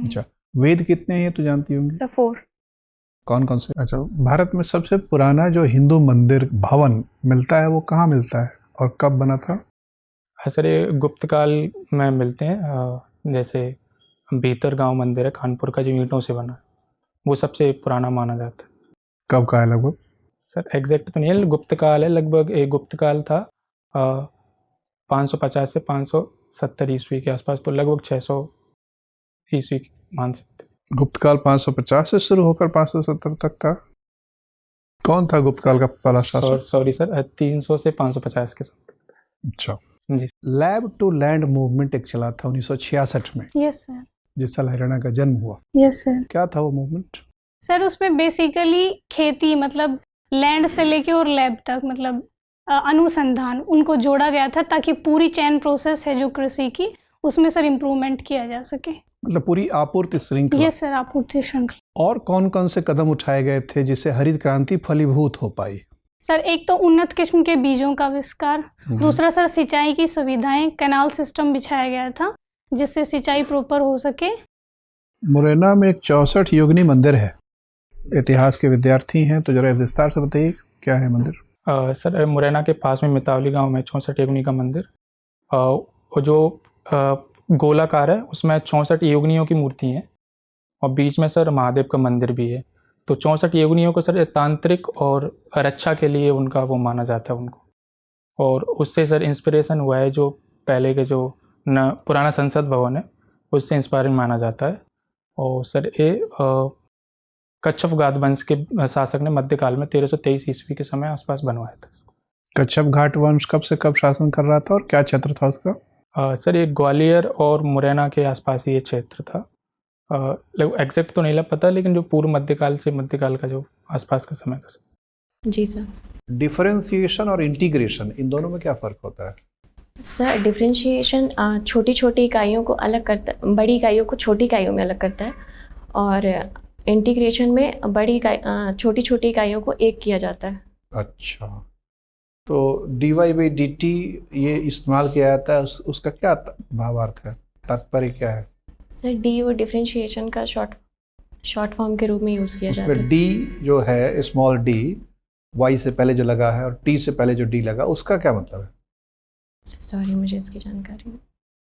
अच्छा, वेद कितने हैं ये तो जानती होंगी? सर 4। कौन कौन से? अच्छा, भारत में सबसे पुराना जो हिंदू मंदिर भवन मिलता है वो कहाँ मिलता है और कब बना था? सर ये गुप्त काल में मिलते हैं। जैसे भीतर गांव मंदिर है कानपुर का, जो ईंटों से बना, वो सबसे पुराना माना जाता है। कब का है लगभग? सर एग्जैक्ट तो नहीं है, गुप्त काल है लगभग। एक गुप्त काल था 550 से 570 ईस्वी के आसपास, तो लगभग 600 ईस्वी मान सकते। गुप्त काल 550 से शुरू होकर 570 तक का? कौन था गुप्त काल का पहला शासक? सॉरी सर, 300 से 550 के साथ। अच्छा जी। लैब टू लैंड मूवमेंट एक चला था 1966 में। Yes sir. जिस साल हरियाणा का जन्म हुआ। Yes sir. क्या था वो मूवमेंट? सर उसमें बेसिकली खेती, मतलब लैंड से लेके और लैब तक, मतलब अनुसंधान, उनको जोड़ा गया था ताकि पूरी चैन प्रोसेस है जो कृषि की, उसमें सर इम्प्रूवमेंट किया जा सके। मतलब पूरी आपूर्ति श्रृंखला। यस सर, आपूर्ति श्रृंखला। और कौन कौन से कदम उठाए गए थे जिससे हरित क्रांति फलीभूत हो पाई? सर एक तो उन्नत किस्म के बीजों का आविष्कार, दूसरा सर सिंचाई की सुविधाएं, कैनाल सिस्टम बिछाया गया था जिससे सिंचाई प्रॉपर हो सके। मुरैना में एक 64 योगिनी मंदिर है, इतिहास के विद्यार्थी हैं तो जरा विस्तार से बताइए क्या है मंदिर? सर मुरैना के पास में मितावली गांव में 64 योगिनी का मंदिर, वो जो गोलाकार है उसमें 64 योगिनियों की मूर्ति हैं और बीच में सर महादेव का मंदिर भी है। तो 64 योगिनियों को सर तांत्रिक और रक्षा के लिए उनका वो माना जाता है उनको, और उससे सर इंस्पिरेशन हुआ है जो पहले के जो पुराना संसद भवन है उससे इंस्पायरिंग माना जाता है। और सर ये कच्छप घाट वंश के शासक ने मध्यकाल में 1323 ईस्वी के समय आसपास बनवाया था। कच्छप घाट वंश कब से कब शासन कर रहा था और क्या क्षेत्र था उसका? सर ये ग्वालियर और मुरैना के आसपास ये क्षेत्र था। एग्जैक्ट तो नहीं लग पता, लेकिन जो पूर्व मध्यकाल से मध्यकाल का जो आसपास का समय था। जी सर। डिफरेंशिएशन और इंटीग्रेशन, इन दोनों में क्या फ़र्क होता है? सर डिफरेंशिएशन छोटी छोटी इकाइयों को अलग करता है, बड़ी इकाइयों को छोटी इकाइयों में अलग करता है, और इंटीग्रेशन में बड़ी छोटी छोटी इकाइयों को एक किया जाता है। अच्छा, तो dy/dt ये इस्तेमाल किया जाता है, उसका क्या भावार्थ है, तात्पर्य क्या है? सर डी वो डिफरेंशिएशन का शॉर्ट फॉर्म के रूप में यूज़ किया जाता है। उसमें d जो है स्मॉल d, y से पहले जो लगा है और t से पहले जो d लगा, उसका क्या मतलब है? सॉरी मुझे इसकी जानकारी नहीं।